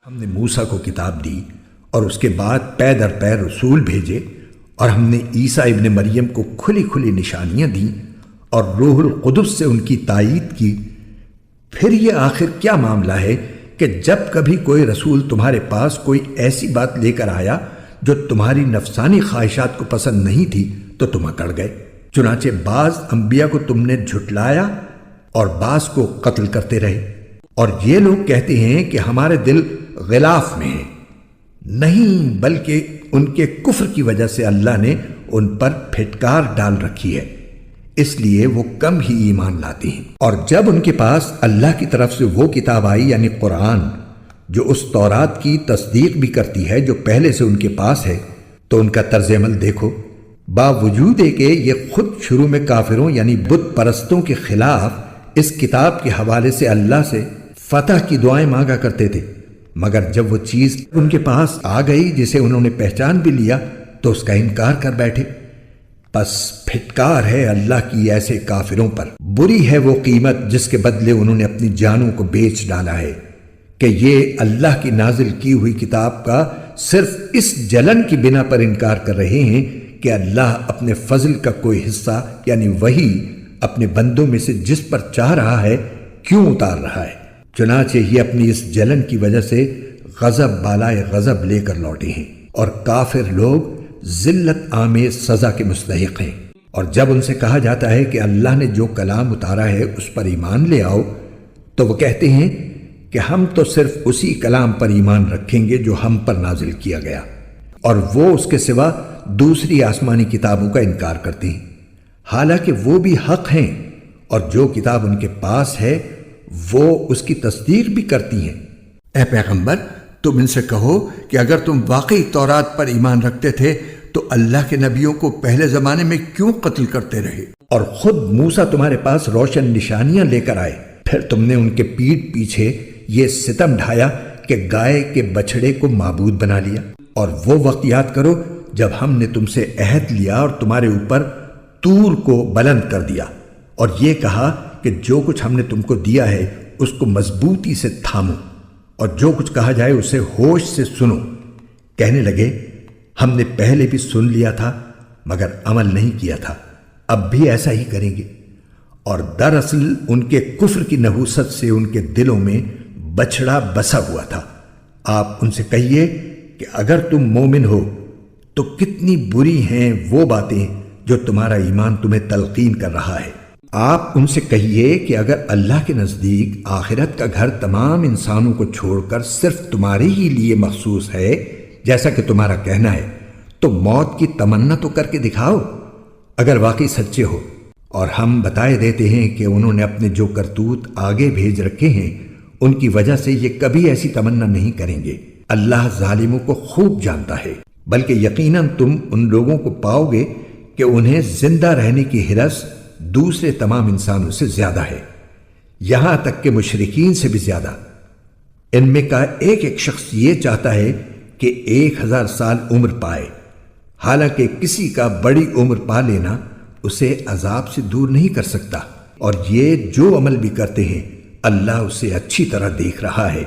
ہم نے موسیٰ کو کتاب دی اور اس کے بعد پے در پے رسول بھیجے، اور ہم نے عیسیٰ ابن مریم کو کھلی کھلی نشانیاں دیں اور روح القدس سے ان کی تائید کی۔ پھر یہ آخر کیا معاملہ ہے کہ جب کبھی کوئی رسول تمہارے پاس کوئی ایسی بات لے کر آیا جو تمہاری نفسانی خواہشات کو پسند نہیں تھی تو تم اکڑ گئے۔ چنانچہ بعض انبیاء کو تم نے جھٹلایا اور بعض کو قتل کرتے رہے، اور یہ لوگ کہتے ہیں کہ ہمارے دل غلاف میں ہیں، نہیں بلکہ ان کے کفر کی وجہ سے اللہ نے ان پر پھٹکار ڈال رکھی ہے، اس لیے وہ کم ہی ایمان لاتے ہیں۔ اور جب ان کے پاس اللہ کی طرف سے وہ کتاب آئی یعنی قرآن جو اس تورات کی تصدیق بھی کرتی ہے جو پہلے سے ان کے پاس ہے، تو ان کا طرز عمل دیکھو۔ باوجود ہے کہ یہ خود شروع میں کافروں یعنی بت پرستوں کے خلاف اس کتاب کے حوالے سے اللہ سے فتح کی دعائیں مانگا کرتے تھے، مگر جب وہ چیز ان کے پاس آ گئی جسے انہوں نے پہچان بھی لیا تو اس کا انکار کر بیٹھے۔ پس پھٹکار ہے اللہ کی ایسے کافروں پر، بری ہے وہ قیمت جس کے بدلے انہوں نے اپنی جانوں کو بیچ ڈالا ہے، کہ یہ اللہ کی نازل کی ہوئی کتاب کا صرف اس جلن کی بنا پر انکار کر رہے ہیں کہ اللہ اپنے فضل کا کوئی حصہ یعنی وہی اپنے بندوں میں سے جس پر چاہ رہا ہے کیوں اتار رہا ہے۔ چنانچہ یہ اپنی اس جلن کی وجہ سے غضب بالائے غضب لے کر لوٹے ہیں، اور کافر لوگ ذلت آمیز سزا کے مستحق ہیں۔ اور جب ان سے کہا جاتا ہے کہ اللہ نے جو کلام اتارا ہے اس پر ایمان لے آؤ، تو وہ کہتے ہیں کہ ہم تو صرف اسی کلام پر ایمان رکھیں گے جو ہم پر نازل کیا گیا، اور وہ اس کے سوا دوسری آسمانی کتابوں کا انکار کرتے ہیں، حالانکہ وہ بھی حق ہیں، اور جو کتاب ان کے پاس ہے وہ اس کی تصدیق بھی کرتی ہیں۔ اے پیغمبر، تم ان سے کہو کہ اگر تم واقعی تورات پر ایمان رکھتے تھے تو اللہ کے نبیوں کو پہلے زمانے میں کیوں قتل کرتے رہے؟ اور خود موسیٰ تمہارے پاس روشن نشانیاں لے کر آئے، پھر تم نے ان کے پیٹھ پیچھے یہ ستم ڈھایا کہ گائے کے بچھڑے کو معبود بنا لیا۔ اور وہ وقت یاد کرو جب ہم نے تم سے عہد لیا اور تمہارے اوپر طور کو بلند کر دیا، اور یہ کہا کہ جو کچھ ہم نے تم کو دیا ہے اس کو مضبوطی سے تھامو، اور جو کچھ کہا جائے اسے ہوش سے سنو۔ کہنے لگے ہم نے پہلے بھی سن لیا تھا مگر عمل نہیں کیا تھا، اب بھی ایسا ہی کریں گے۔ اور دراصل ان کے کفر کی نحوست سے ان کے دلوں میں بچھڑا بسا ہوا تھا۔ آپ ان سے کہیے کہ اگر تم مومن ہو تو کتنی بری ہیں وہ باتیں جو تمہارا ایمان تمہیں تلقین کر رہا ہے۔ آپ ان سے کہیے کہ اگر اللہ کے نزدیک آخرت کا گھر تمام انسانوں کو چھوڑ کر صرف تمہارے ہی لیے مخصوص ہے جیسا کہ تمہارا کہنا ہے، تو موت کی تمنا تو کر کے دکھاؤ اگر واقعی سچے ہو۔ اور ہم بتائے دیتے ہیں کہ انہوں نے اپنے جو کرتوت آگے بھیج رکھے ہیں ان کی وجہ سے یہ کبھی ایسی تمنا نہیں کریں گے۔ اللہ ظالموں کو خوب جانتا ہے، بلکہ یقیناً تم ان لوگوں کو پاؤ گے کہ انہیں زندہ رہنے کی ہرس دوسرے تمام انسانوں سے زیادہ ہے، یہاں تک کہ مشرکین سے بھی زیادہ۔ ان میں کا ایک ایک شخص یہ چاہتا ہے کہ 1000 سال عمر پائے، حالانکہ کسی کا بڑی عمر پا لینا اسے عذاب سے دور نہیں کر سکتا، اور یہ جو عمل بھی کرتے ہیں اللہ اسے اچھی طرح دیکھ رہا ہے۔